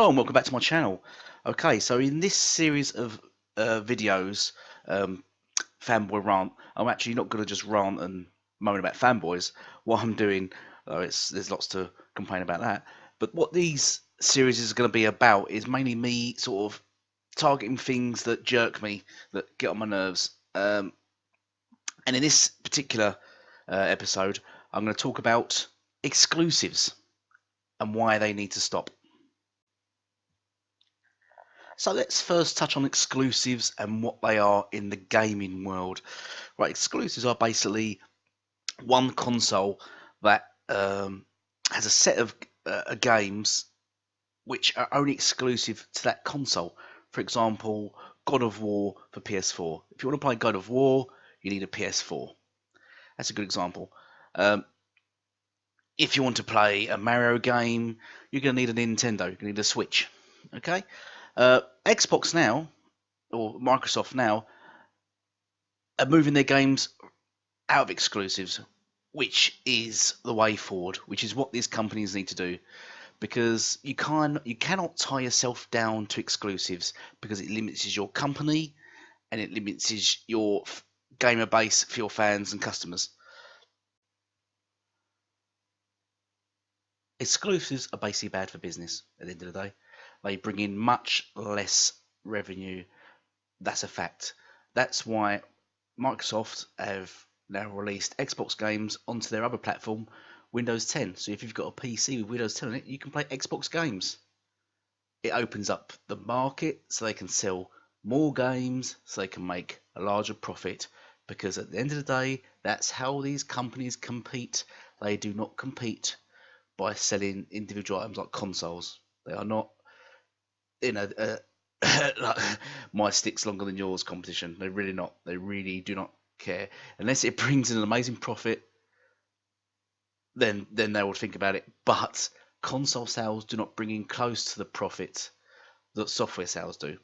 Hello and welcome back to my channel. Okay, so in this series of videos, um, Fanboy Rant, I'm actually not going to just rant and moan about fanboys. What I'm doing, there's lots to complain about that, but what these series is going to be about is mainly me sort of targeting things that jerk me, that get on my nerves. And in this particular episode, I'm going to talk about exclusives and why they need to stop. So let's first touch on exclusives and what they are in the gaming world. Right, exclusives are basically one console that has a set of games which are only exclusive to that console. For example, God of War for PS4. If you want to play God of War, you need a PS4. That's a good example. If you want to play a Mario game, you're going to need a Nintendo. You're going to need a Switch. Okay. Xbox now, or Microsoft now, are moving their games out of exclusives, which is the way forward, which is what these companies need to do, because you cannot tie yourself down to exclusives, because it limits your company and it limits your gamer base for your fans and customers. Exclusives are basically bad for business at the end of the day. They bring in much less revenue. That's a fact. That's why Microsoft have now released Xbox games onto their other platform, Windows 10. So if you've got a PC with Windows 10 on it, you can play Xbox games. It opens up the market so they can sell more games, so they can make a larger profit. Because at the end of the day, that's how these companies compete. They do not compete by selling individual items like consoles. They are not like my stick's longer than yours competition. They're really not. They really do not care unless it brings in an amazing profit. Then they will think about it. But console sales do not bring in close to the profit that software sales do.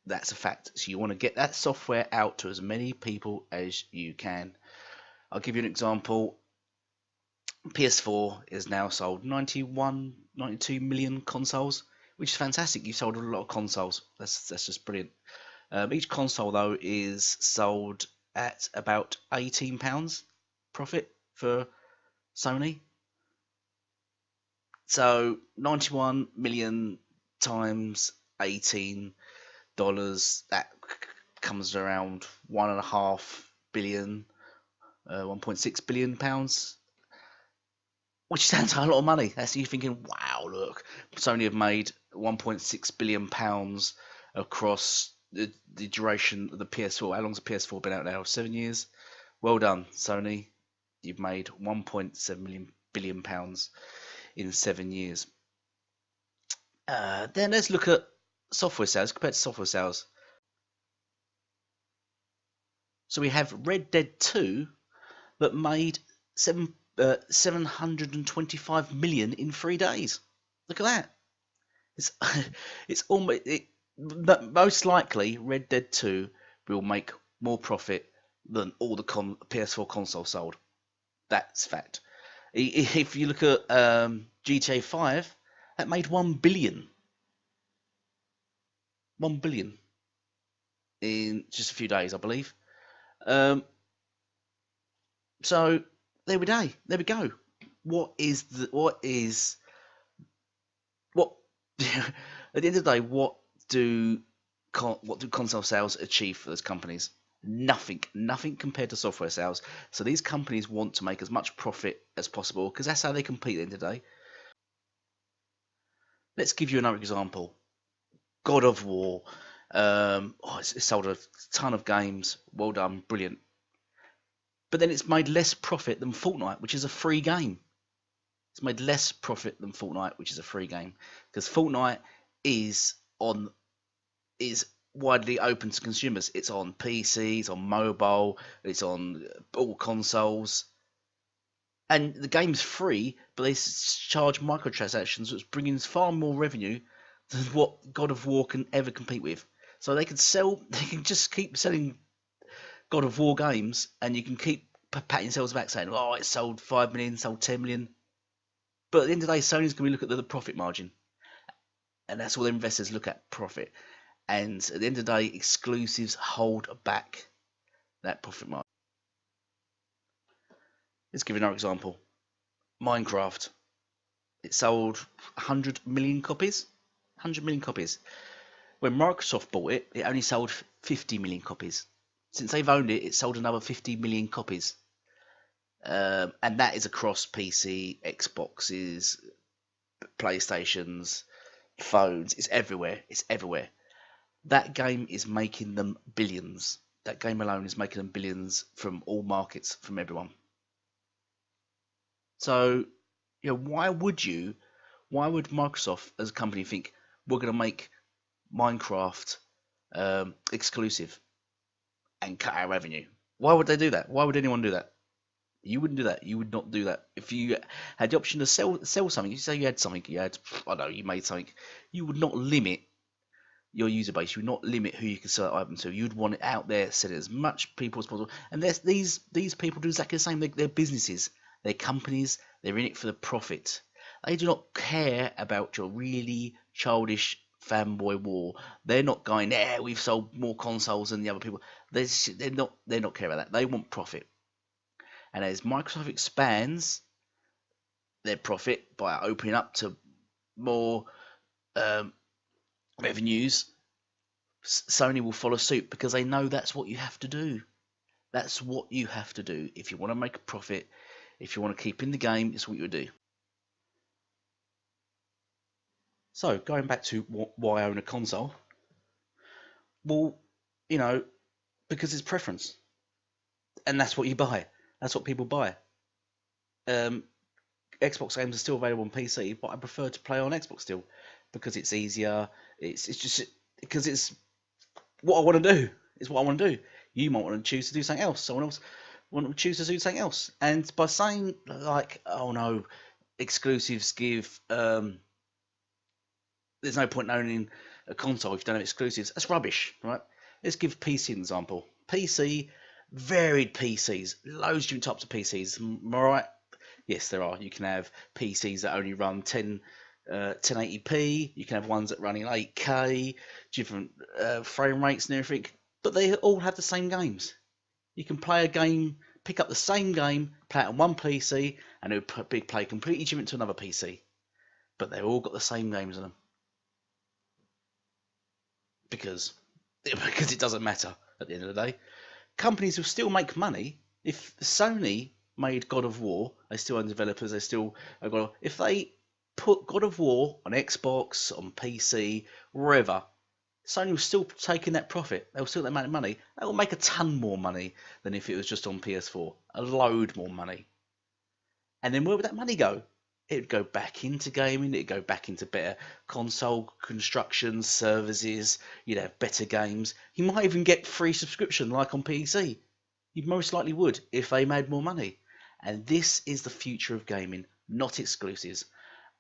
That's a fact. So you want to get that software out to as many people as you can. I'll give you an example. PS4 is now sold 92 million consoles, which is fantastic. You sold a lot of consoles. That's just brilliant. Each console though is sold at about £18 profit for Sony. So 91 million times $18, that comes around 1.5 billion, 1.6 billion pounds, which sounds like a lot of money. That's you thinking, wow, look, Sony have made 1.6 billion pounds across the duration of the PS4. How long's the PS4 been out now? 7 years. Well done, Sony. You've made 1.7 billion pounds in 7 years. Then let's look at software sales compared to software sales. So we have Red Dead 2 that made 725 million in 3 days. Look at that. It's almost most likely Red Dead 2 will make more profit than all the PS4 consoles sold. That's fact. If you look at GTA 5, that made 1 billion. 1 billion in just a few days, I believe. So there we go. There we go. What at the end of the day, what do console sales achieve for those companies? Nothing compared to software sales. So these companies want to make as much profit as possible because that's how they compete at the end of the day. Let's give you another example. God of War. It's sold a ton of games. Well done, brilliant. But then it's made less profit than Fortnite, which is a free game. It's made less profit than Fortnite, which is a free game, because Fortnite is widely open to consumers. It's on PC, it's on mobile, it's on all consoles, and the game's free, but they charge microtransactions, which bring in far more revenue than what God of War can ever compete with. So they can just keep selling God of War games, and you can keep patting yourselves back saying, "Oh, it sold 5 million, sold 10 million." But at the end of the day, Sony's going to be looking at the profit margin. and that's all the investors look at, profit. And at the end of the day, exclusives hold back that profit margin. Let's give another example. Minecraft. It sold 100 million copies. 100 million copies. When Microsoft bought it, it only sold 50 million copies. Since they've owned it, it sold another 50 million copies. And that is across PC, Xboxes, PlayStations, phones. It's everywhere. It's everywhere. That game is making them billions. That game alone is making them billions from all markets, from everyone. So, why would Microsoft as a company think we're going to make Minecraft exclusive and cut our revenue? Why would they do that? Why would anyone do that? You wouldn't do that. You would not do that. If you had the option to sell something, you say you had something, I don't know, you made something, you would not limit your user base. You would not limit who you can sell that item to. You'd want it out there, sell it as much people as possible. And these people do exactly the same. They're businesses, they're companies. They're in it for the profit. They do not care about your really childish fanboy war. They're not going, yeah, we've sold more consoles than the other people. They're not care about that. They want profit. And as Microsoft expands their profit by opening up to more revenues, Sony will follow suit because they know that's what you have to do. That's what you have to do. If you want to make a profit, if you want to keep in the game, it's what you do. So, going back to why I own a console, well, because it's preference. And that's what you buy. That's what people buy. Xbox games are still available on PC, but I prefer to play on Xbox still because it's easier. It's just because it's what I want to do. It's what I want to do. You might want to choose to do something else. Someone else want to choose to do something else. And by saying like, oh no, exclusives give there's no point in owning a console if you don't have exclusives. That's rubbish, right? Let's give PC an example. PC, varied PCs, loads of different types of PCs. Am I right? Yes, there are. You can have PCs that only run 1080p. You can have ones that run in 8K, different frame rates and everything. But they all have the same games. You can play a game, pick up the same game, play it on one PC, and it will play completely different to another PC. But they've all got the same games on them. Because it doesn't matter at the end of the day. Companies will still make money. If Sony made God of War, they still own developers, they still have got. If they put God of War on Xbox, on PC, wherever, Sony will still taking that profit. They'll still make money. They will make a ton more money than if it was just on PS4. A load more money. And then where would that money go? It would go back into gaming. It'd go back into better console construction services. You'd have better games. You might even get free subscription like on PC. You most likely would if they made more money. And this is the future of gaming, not exclusives.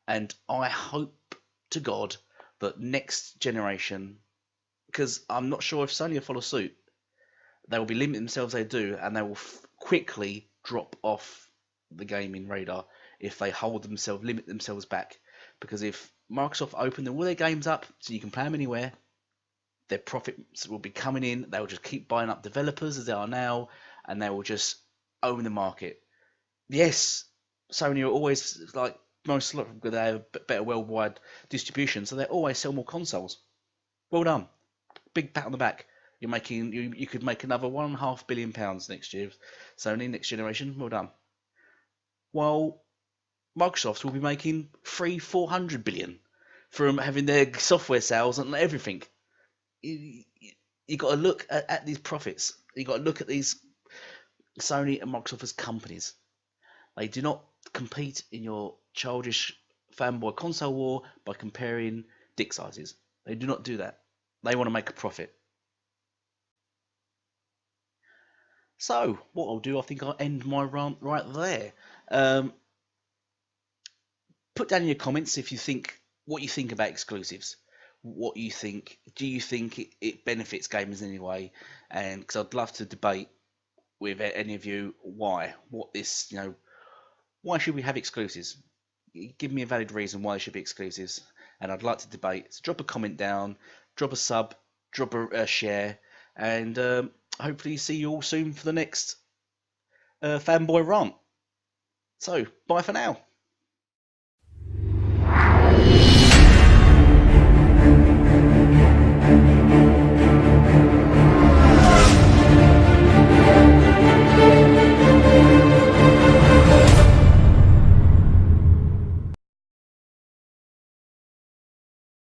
And I hope to God that next generation, because I'm not sure if Sony will follow suit, they will be limiting themselves. They do, and they will quickly drop off the gaming radar if they limit themselves back. Because if Microsoft open all their games up so you can play them anywhere, their profits will be coming in. They will just keep buying up developers as they are now, and they will just own the market. Yes, Sony are always like most likely they have better worldwide distribution, so they always sell more consoles. Well done, big pat on the back. You're making you could make another £1.5 billion next year, Sony next generation. Well done. While Microsoft will be making 400 billion from having their software sales and everything. You got to look at these profits. You got to look at these Sony and Microsoft as companies. They do not compete in your childish fanboy console war by comparing dick sizes. They do not do that. They want to make a profit. So, what I'll do, I think I'll end my rant right there. Put down in your comments if you think what you think about exclusives. What you think? Do you think it benefits gamers in any way? And because I'd love to debate with any of you why. Why should we have exclusives? Give me a valid reason why there should be exclusives, and I'd like to debate. So drop a comment down, drop a sub, drop a share, and hopefully see you all soon for the next Fanboy Rant. So, bye for now.